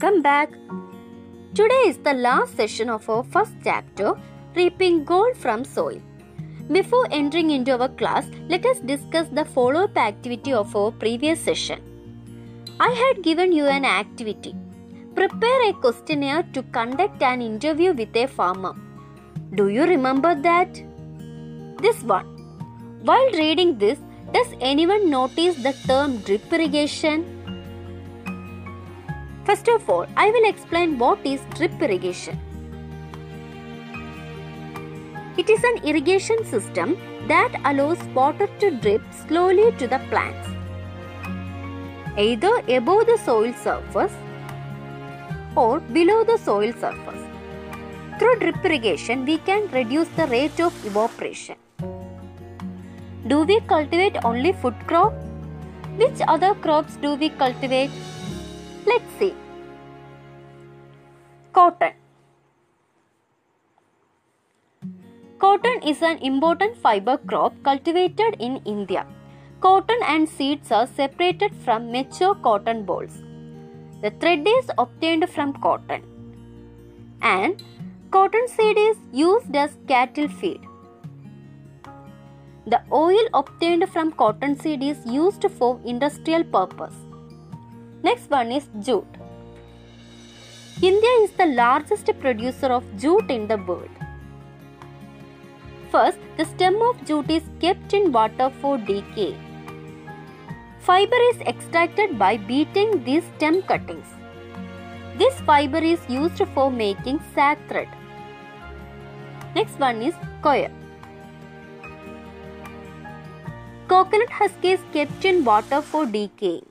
welcome back. Today is the last session of our first chapter, Reaping Gold from Soil. Before entering into our class, let us discuss the follow-up activity of our previous session. I had given you an activity. Prepare a questionnaire to conduct an interview with a farmer. Do you remember that? This one. While reading this, does anyone notice the term drip irrigation? First of all, I will explain what is drip irrigation. It is an irrigation system that allows water to drip slowly to the plants, either above the soil surface or below the soil surface. Through drip irrigation, we can reduce the rate of evaporation. Do we cultivate only food crop? Which other crops do we cultivate? Let's see. Cotton. Cotton is an important fiber crop cultivated in India. Cotton and seeds are separated from mature cotton bolls. The thread is obtained from cotton, and cotton seed is used as cattle feed. The oil obtained from cotton seed is used for industrial purpose. Next one is jute. India is the largest producer of jute in the world. First, the stem of jute is kept in water for decay. Fiber is extracted by beating these stem cuttings. This fiber is used for making sack thread. Next one is coir. Coconut husk is kept in water for decay.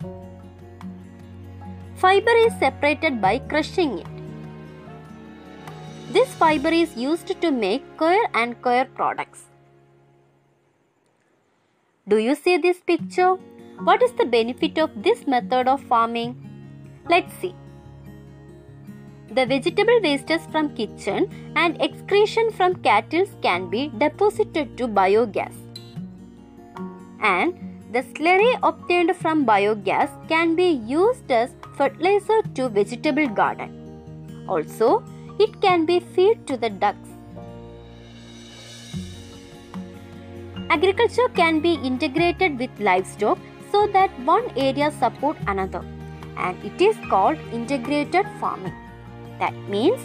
Fiber is separated by crushing it. This fiber is used to make coir and coir products. Do you see this picture? What is the benefit of this method of farming? Let's see. The vegetable wastes from kitchen and excretion from cattle can be deposited to biogas. And the slurry obtained from biogas can be used as fertilizer to vegetable garden. Also, it can be feed to the ducks. Agriculture can be integrated with livestock so that one area support another, and it is called integrated farming. That means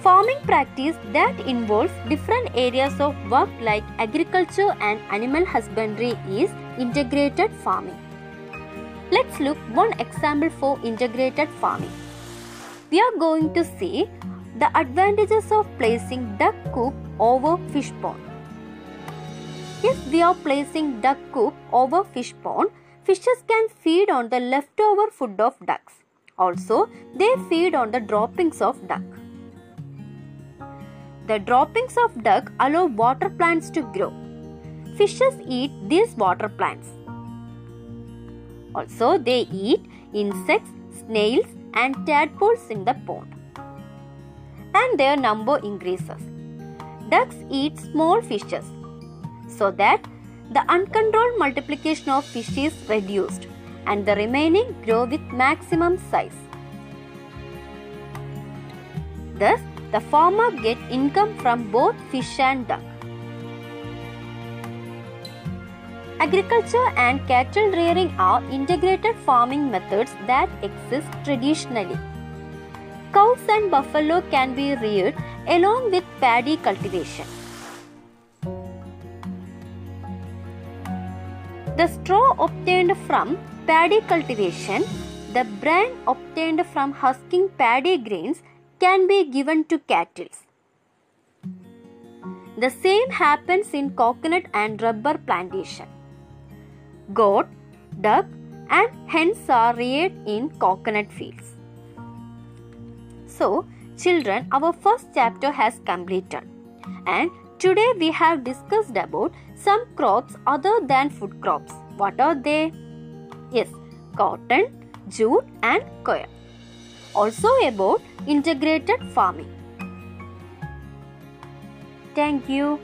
farming practice that involves different areas of work like agriculture and animal husbandry is integrated farming. Let's look one example for integrated farming. We are going to see the advantages of placing duck coop over fish pond. If we are placing duck coop over fish pond, fishes can feed on the leftover food of ducks. Also, they feed on the droppings of duck. The droppings of duck allow water plants to grow. Fishes eat these water plants. Also, they eat insects, snails, and tadpoles in the pond, and their number increases. Ducks eat small fishes, so that the uncontrolled multiplication of fish is reduced and the remaining grow with maximum size. Thus, the farmer gets income from both fish and duck. Agriculture and cattle rearing are integrated farming methods that exist traditionally. Cows and buffalo can be reared along with paddy cultivation. The straw obtained from paddy cultivation, the bran obtained from husking paddy grains can be given to cattle. The same happens in coconut and rubber plantation. Goat, duck, and hens are reared in coconut fields. So, children, our first chapter has completed, and today we have discussed about some crops other than food crops. What are they? Yes, cotton, jute, and coir. Also about integrated farming. Thank you.